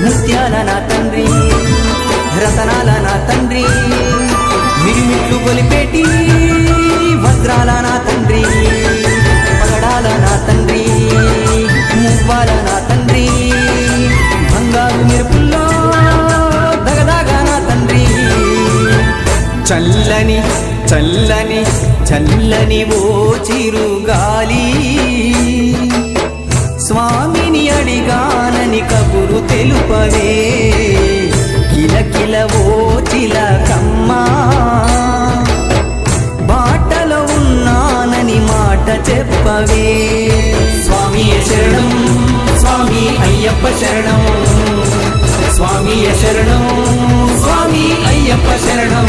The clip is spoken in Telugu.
ముత్యాల నా తండ్రి రతనాల నా తండ్రి మిరిమిట్లు గొలిపేటి వజ్రాల నా తండ్రి పగడాల నా తండ్రి మువ్వాల నా తండ్రి బంగారు మెరుపుల్లో దగదాగా నా తండ్రి చల్లని చల్లని చల్లని ఓ చిరుగాలి స్వామిని అడిగానని కబురు తెలుపవే కిలకిల ఓ చిలకమ్మా బాటలో ఉన్నానని మాట చెప్పవే స్వామి శరణం స్వామి అయ్యప్ప శరణం స్వామి శరణం స్వామి అయ్యప్ప శరణం